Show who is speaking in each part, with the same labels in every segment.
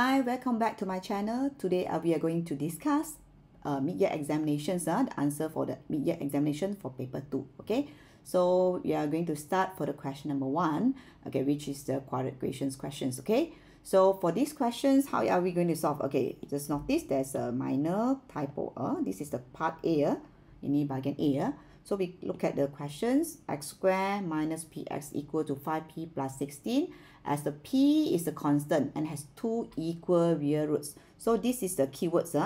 Speaker 1: Hi, welcome back to my channel. Today we are going to discuss mid-year examinations, the answer for the mid-year examination for paper 2. Okay, so we are going to start for the question number 1, okay, which is the quadratic equations questions. Okay, so for these questions, how are we going to solve? Okay, just notice there's a minor typo. This is the part A, ini bahagian A. So we look at the questions. X squared minus px equal to 5p plus 16, as the p is a constant and has two equal real roots. So this is the keywords,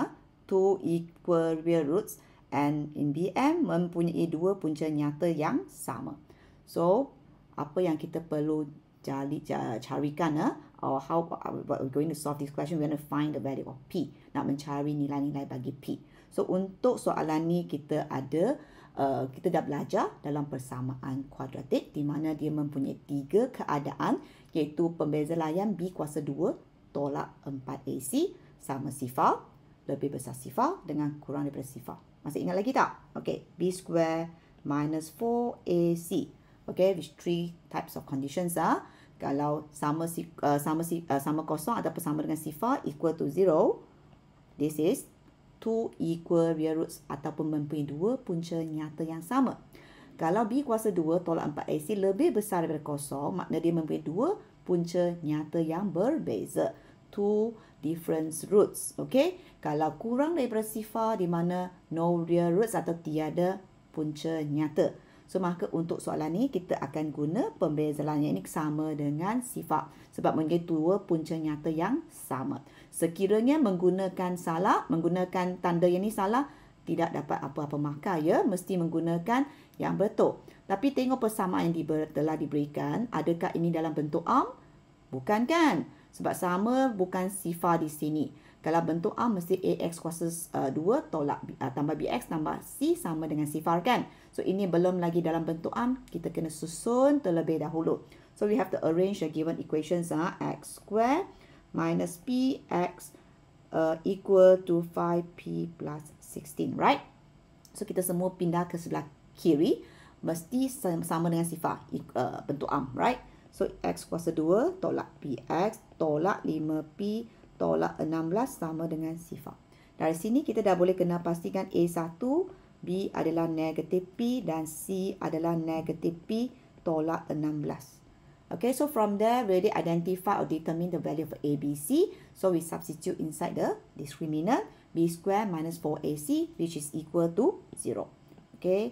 Speaker 1: two equal real roots, and in BM mempunyai dua punca nyata yang sama. So apa yang kita perlu carikan, or how we're going to solve this question, we're going to find the value of p. Nak mencari nilai-nilai bagi p. So untuk soalan ni kita ada kita dah belajar dalam persamaan kuadratik di mana dia mempunyai 3 keadaan, iaitu pembeza layan B kuasa 2 tolak 4AC sama sifar, lebih besar sifar dengan kurang daripada sifar. Masih ingat lagi tak? Okay, B square minus 4AC. Okay, with 3 types of conditions. Kalau sama kosong ataupun sama dengan sifar equal to 0, this is two equal real roots ataupun mempunyai dua punca nyata yang sama. Kalau B kuasa 2 tolak 4AC lebih besar daripada kosong, makna dia mempunyai dua punca nyata yang berbeza. Two different roots. Okay? Kalau kurang daripada sifar di mana no real roots atau tiada punca nyata. So, maka untuk soalan ni kita akan guna pembezalan yang ini sama dengan sifar. Sebab mempunyai dua punca nyata yang sama. Sekiranya menggunakan tanda yang ni salah, tidak dapat apa-apa markah, ya. Mesti menggunakan yang betul. Tapi tengok persamaan yang telah diberikan. Adakah ini dalam bentuk am? Bukan kan? Sebab sama bukan sifar di sini. Kalau bentuk am mesti AX kuasa 2 tolak tambah BX tambah C sama dengan sifar kan? So ini belum lagi dalam bentuk am. Kita kena susun terlebih dahulu. So we have to arrange the given equations. X square minus px equal to 5p plus 16, right? So kita semua pindah ke sebelah kiri. Mesti sama dengan sifar bentuk am, right? So x kuasa 2 tolak px tolak 5p tolak 16 sama dengan sifar. Dari sini kita dah boleh kena pastikan A1, B adalah negatif P dan C adalah negatif P tolak 16. Okay, so from there we already identify or determine the value of A, B, C. So we substitute inside the discriminant B square minus 4AC, which is equal to 0. Okay,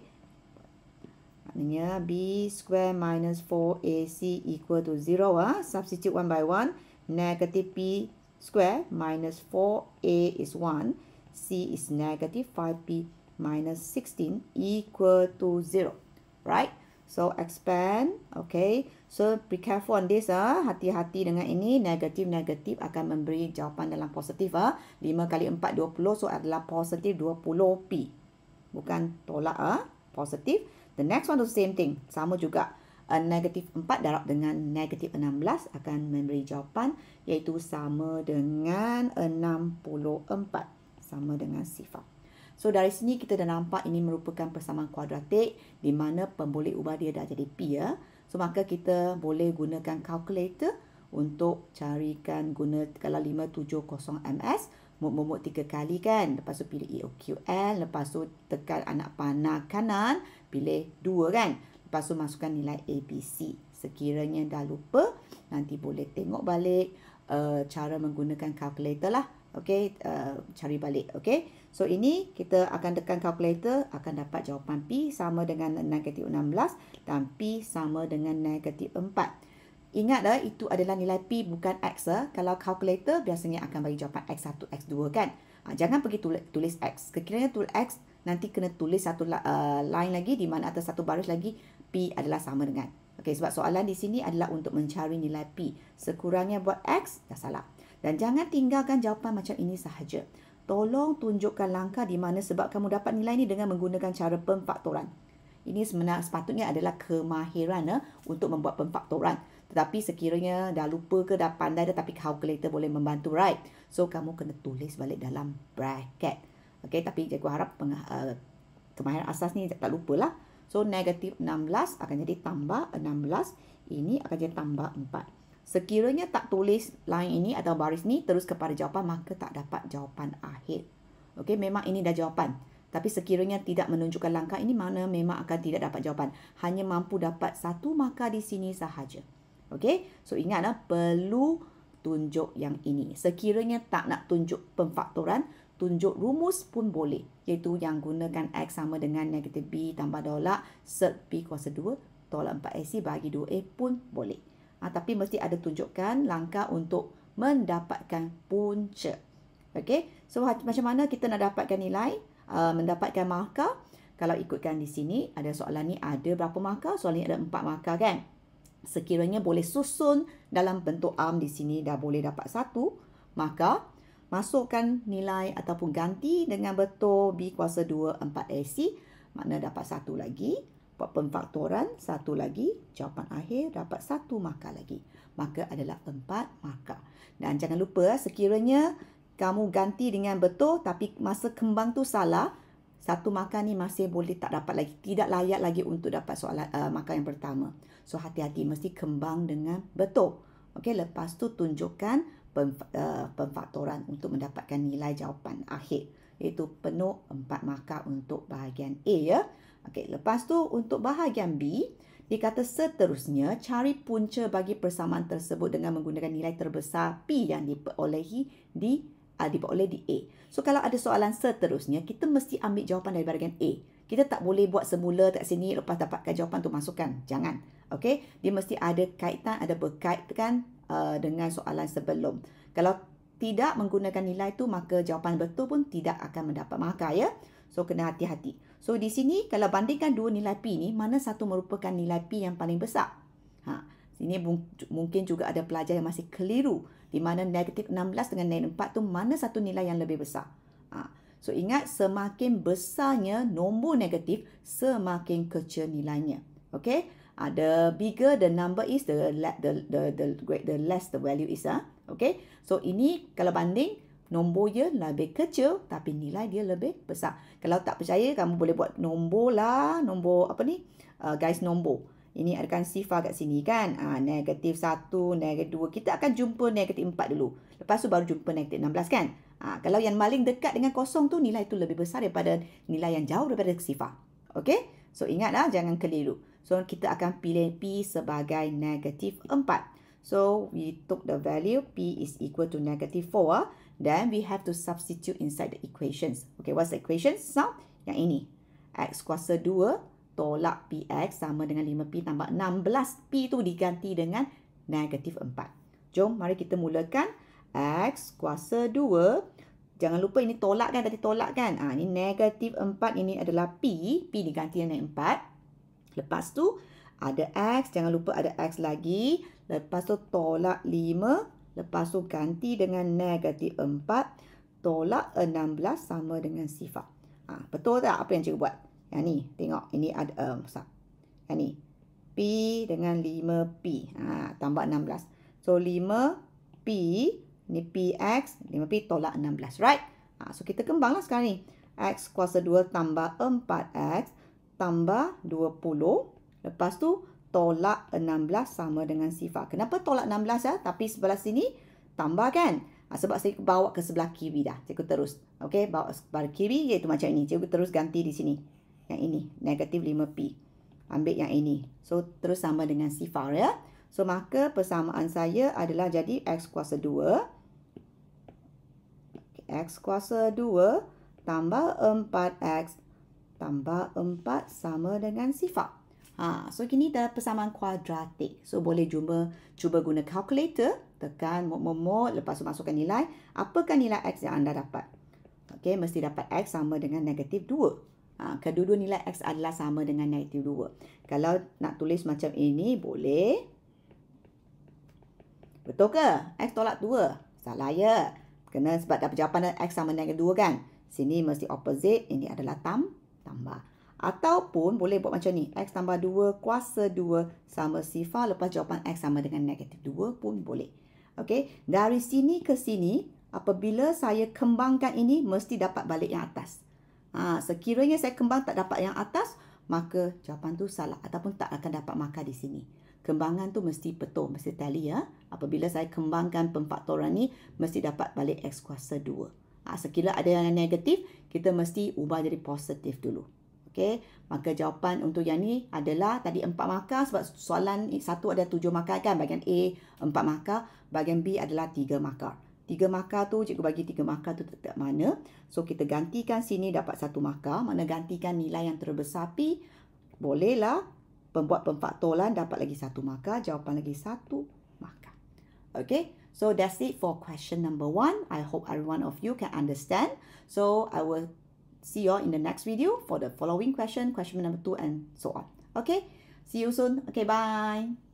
Speaker 1: maknanya B square minus 4AC equal to 0. Substitute one by one. Negative P square minus 4A is 1. C is negative 5P minus 16 equal to 0. Right? So expand. Okay. So be careful on this. Hati-hati dengan ini. Negatif akan memberi jawapan dalam positif. 5 kali 4, 20. So adalah positif 20P. Bukan tolak. Positif. The next one the same thing. Sama juga. Negatif 4 darab dengan negatif 16 akan memberi jawapan, iaitu sama dengan 64. Sama dengan sifar. So dari sini kita dah nampak ini merupakan persamaan kuadratik di mana pemboleh ubah dia dah jadi P, ya. So maka kita boleh gunakan calculator untuk carikan kalau 570 ms, mut 3 kali kan. Lepas tu pilih EOQL, lepas tu tekan anak panah kanan, pilih 2 kan. Lepas tu masukkan nilai ABC. Sekiranya dah lupa, nanti boleh tengok balik cara menggunakan calculator lah. Okay, cari balik. Okay, so ini kita akan tekan calculator, akan dapat jawapan P sama dengan negatif 16 dan P sama dengan negatif 4. Ingat itu adalah nilai P bukan X. Kalau calculator biasanya akan bagi jawapan X1, X2 kan. Jangan pergi tulis X. Sekiranya tulis X, nanti kena tulis satu line lagi di mana atas satu baris lagi P adalah sama dengan. Okey, sebab soalan di sini adalah untuk mencari nilai P. Sekurangnya buat X, dah salah. Dan jangan tinggalkan jawapan macam ini sahaja. Tolong tunjukkan langkah di mana sebab kamu dapat nilai ini dengan menggunakan cara pemfaktoran. Ini sebenarnya sepatutnya adalah kemahiran untuk membuat pemfaktoran. Tetapi sekiranya dah lupa ke dah pandai dah, tapi calculator boleh membantu, right? So kamu kena tulis balik dalam bracket. Okey, tapi cikgu harap kemahiran asas ni tak lupalah. So negatif 16 akan jadi tambah 16, ini akan jadi tambah 4. Sekiranya tak tulis line ini atau baris ni terus kepada jawapan, maka tak dapat jawapan akhir. Okey, memang ini dah jawapan. Tapi sekiranya tidak menunjukkan langkah ini, mana memang akan tidak dapat jawapan. Hanya mampu dapat 1 markah di sini sahaja. Okey, so ingatlah perlu tunjuk yang ini. Sekiranya tak nak tunjuk pemfaktoran, tunjuk rumus pun boleh. Iaitu yang gunakan X sama dengan negatif B tambah tolak sert B kuasa 2 tolak 4AC bagi 2A pun boleh. Tapi mesti ada tunjukkan langkah untuk mendapatkan punca. Okey, so macam mana kita nak dapatkan nilai, mendapatkan markah? Kalau ikutkan di sini, ada soalan ni ada berapa markah? Soalan ni ada 4 markah kan? Sekiranya boleh susun dalam bentuk arm di sini dah boleh dapat 1, maka masukkan nilai ataupun ganti dengan betul B kuasa 2 4AC, makna dapat 1 lagi. Buat pemfaktoran 1 lagi, jawapan akhir dapat 1 markah lagi. Maka adalah 4 markah. Dan jangan lupa sekiranya kamu ganti dengan betul tapi masa kembang tu salah, 1 markah ni masih boleh tak dapat lagi. Tidak layak lagi untuk dapat soalan markah yang pertama. So hati-hati, mesti kembang dengan betul. Okey, lepas tu tunjukkan pemfaktoran untuk mendapatkan nilai jawapan akhir. Iaitu penuh 4 markah untuk bahagian A ya. Okey, lepas tu untuk bahagian B, dikata seterusnya cari punca bagi persamaan tersebut dengan menggunakan nilai terbesar P yang diperoleh di A. So kalau ada soalan seterusnya, kita mesti ambil jawapan dari bahagian A. Kita tak boleh buat semula kat sini lepas dapatkan jawapan tu masukkan. Jangan. Okey, dia mesti ada kaitan, ada berkaitan dengan soalan sebelum. Kalau tidak menggunakan nilai tu, maka jawapan betul pun tidak akan mendapat markah ya. So kena hati-hati. So di sini kalau bandingkan dua nilai P ni, mana satu merupakan nilai P yang paling besar? Sini mungkin juga ada pelajar yang masih keliru. Di mana negatif 16 dengan negatif 4 tu mana satu nilai yang lebih besar? So ingat, semakin besarnya nombor negatif, semakin kecil nilainya. Okay? The bigger the number is, the less the value is. Okay? So ini kalau banding, nombor dia lebih kecil tapi nilai dia lebih besar. Kalau tak percaya, kamu boleh buat nombor lah. Nombor apa ni? Guys, nombor. Ini adakan sifar kat sini kan. Negatif 1, negatif 2. Kita akan jumpa negatif 4 dulu. Lepas tu baru jumpa negatif 16 kan. Kalau yang paling dekat dengan kosong tu, nilai tu lebih besar daripada nilai yang jauh daripada sifar. Okay? So ingatlah, jangan keliru. So kita akan pilih P sebagai negatif 4. So we took the value P is equal to negative 4. Then we have to substitute inside the equations. Okay, what's the equations now? Yang ini. X kuasa 2 tolak PX sama dengan 5P tambah 16. P tu diganti dengan negatif 4. Jom, mari kita mulakan. X kuasa 2. Jangan lupa ini tolak kan, tadi tolak kan. Ini negatif 4, ini adalah P. P diganti dengan 4. Lepas tu ada X, jangan lupa ada X lagi. Lepas tu tolak 5. Lepas tu ganti dengan negatif 4. Tolak 16 sama dengan sifar. Betul tak apa yang cikgu buat? Yang ni, tengok. Ini ada yang ni. P dengan 5P. Tambah 16. So 5P, ni PX, 5P tolak 16. Right? So kita kembanglah sekarang ni. X kuasa 2 tambah 4X tambah 20. Lepas tu tolak 16 sama dengan sifar. Kenapa tolak 16 ya? Tapi sebelah sini tambah kan? Sebab saya bawa ke sebelah kiri dah. Cikgu terus. Okey, bawa ke sebelah kiri iaitu macam ini. Cikgu terus ganti di sini. Yang ini, negatif 5P. Ambil yang ini. So, terus sama dengan sifar ya. So, maka persamaan saya adalah jadi X kuasa 2. X kuasa 2 tambah 4X tambah 4 sama dengan sifar. So kini dah persamaan kuadratik. So boleh cuba guna calculator, tekan mod, lepas tu masukkan nilai. Apakah nilai X yang anda dapat? Okey, mesti dapat X sama dengan negatif 2. Kedua-dua nilai X adalah sama dengan negatif 2. Kalau nak tulis macam ini, boleh. Betul ke? X tolak 2. Salah ya. Kena sebab dapat jawapan X sama negatif 2 kan? Sini mesti opposite, ini adalah tambah. Ataupun boleh buat macam ni. X tambah 2 kuasa 2 sama sifar. Lepas jawapan X sama dengan negatif 2 pun boleh. Okey. Dari sini ke sini, apabila saya kembangkan ini, mesti dapat balik yang atas. Sekiranya saya kembang tak dapat yang atas, maka jawapan tu salah. Ataupun tak akan dapat markah di sini. Kembangan tu mesti betul. Mesti tally ya. Apabila saya kembangkan pemfaktoran ni, mesti dapat balik X kuasa 2. Sekiranya ada yang negatif, kita mesti ubah jadi positif dulu. Okey, maka jawapan untuk yang ni adalah tadi 4 markah sebab soalan satu ada 7 markah kan. Bahagian A 4 markah, bahagian B adalah 3 markah. 3 markah tu cikgu bagi 3 markah tu tetap mana. So kita gantikan sini dapat 1 markah. Mana gantikan nilai yang terbesar P, bolehlah pembuat pemfaktoran dapat lagi 1 markah, jawapan lagi 1 markah. Okay, so that's it for question number 1. I hope every one of you can understand. So I will see you all in the next video for the following question number 2 and so on. Okay, see you soon. Okay, bye.